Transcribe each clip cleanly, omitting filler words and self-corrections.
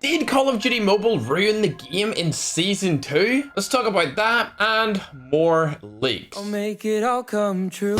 Did Call of Duty Mobile ruin the game in Season 2? Let's talk about that and more leaks. I'll make it all come true.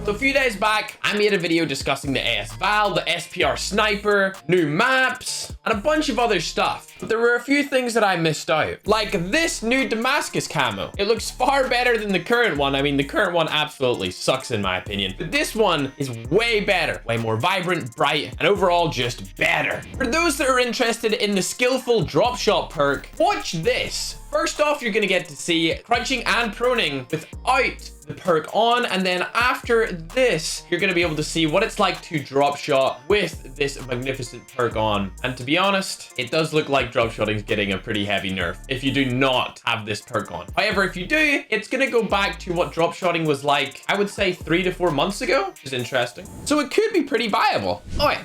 So a few days back, I made a video discussing the AS Val, the SPR Sniper, new maps, and a bunch of other stuff. But there were a few things that I missed out. Like this new Damascus camo. It looks far better than the current one. I mean, the current one absolutely sucks in my opinion. But this one is way better, way more vibrant, bright, and overall just better. For those that are interested in the skillful drop shot perk, watch this. First off, you're gonna get to see crouching and proning without the perk on, and then after this you're gonna be able to see what it's like to drop shot with this magnificent perk on. And to be honest, it does look like drop shotting's getting a pretty heavy nerf if you do not have this perk on. However, if you do, it's gonna go back to what drop shotting was like, I would say 3 to 4 months ago, which is interesting. So it could be pretty viable. Oh yeah,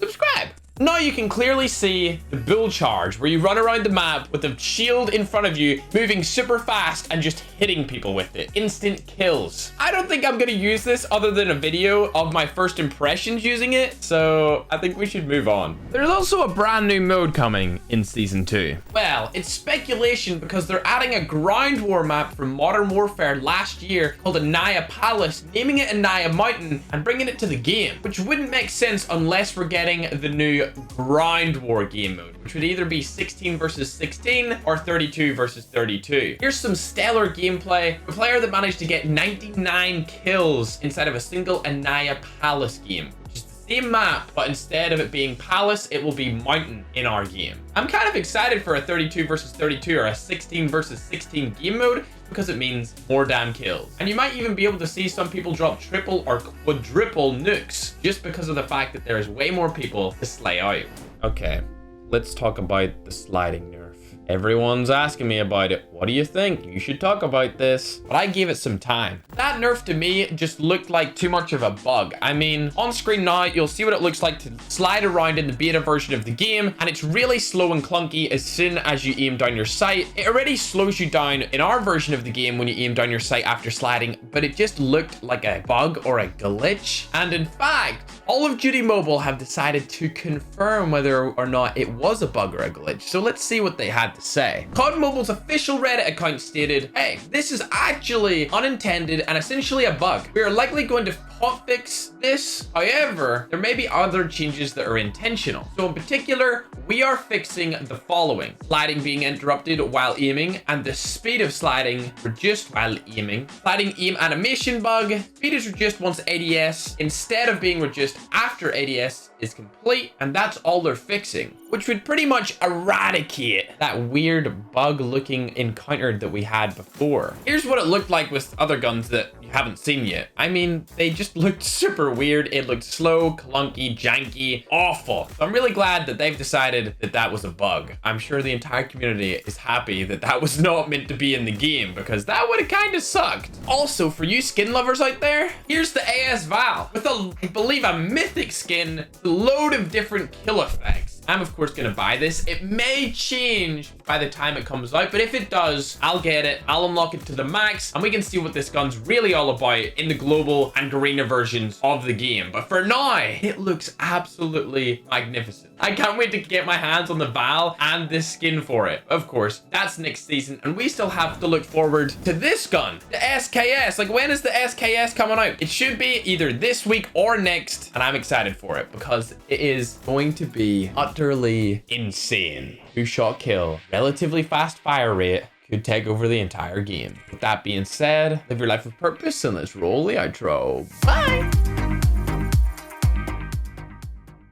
subscribe. Now you can clearly see the bull charge, where you run around the map with a shield in front of you, moving super fast and just hitting people with it. Instant kills. I don't think I'm gonna use this other than a video of my first impressions using it, so I think we should move on. There's also a brand new mode coming in Season 2. Well, it's speculation because they're adding a ground war map from Modern Warfare last year called Anaya Palace, naming it Anaya Mountain and bringing it to the game, which wouldn't make sense unless we're getting the new ground war game mode, which would either be 16 versus 16 or 32 versus 32. Here's some stellar gameplay. A player that managed to get 99 kills inside of a single Anaya Palace game, which is the same map, but instead of it being Palace, it will be Mountain in our game. I'm kind of excited for a 32 versus 32 or a 16 versus 16 game mode, because it means more damn kills. And you might even be able to see some people drop triple or quadruple nukes just because of the fact that there is way more people to slay out. Okay, let's talk about the sliding nerf. Everyone's asking me about it. What do you think? You should talk about this. But I gave it some time. That nerf to me just looked like too much of a bug. I mean, on screen now, you'll see what it looks like to slide around in the beta version of the game, and it's really slow and clunky as soon as you aim down your sight. It already slows you down in our version of the game when you aim down your sight after sliding, but it just looked like a bug or a glitch. And in fact, Call of Duty Mobile have decided to confirm whether or not it was a bug or a glitch. So let's see what they had to say. COD Mobile's official Reddit account stated, "Hey, this is actually unintended and essentially a bug. We are likely going to hotfix this. However, there may be other changes that are intentional. So in particular, we are fixing the following: sliding being interrupted while aiming and the speed of sliding reduced while aiming. Sliding aim animation bug. Speed is reduced once ADS instead of being reduced after ADS is complete." And that's all they're fixing, which would pretty much eradicate that weird bug looking encounter that we had before. Here's what it looked like with other guns that you haven't seen yet. I mean, they just looked super weird. It looked slow, clunky, janky, awful. So I'm really glad that they've decided that that was a bug. I'm sure the entire community is happy that that was not meant to be in the game, because that would have kind of sucked. Also, for you skin lovers out there, here's the AS Val with I believe a mythic skin, a load of different kill effects. I'm of course gonna buy this. It may change by the time it comes out, but if it does, I'll get it. I'll unlock it to the max, and we can see what this gun's really all about in the global and arena versions of the game. But for now, it looks absolutely magnificent. I can't wait to get my hands on the Val and this skin for it. Of course, that's next season, and we still have to look forward to this gun, the SKS. Like, when is the SKS coming out? It should be either this week or next, and I'm excited for it because it is going to be utterly insane. 2-shot kill, relatively fast fire rate, could take over the entire game. With that being said, live your life with purpose, and let's roll the outro. Bye!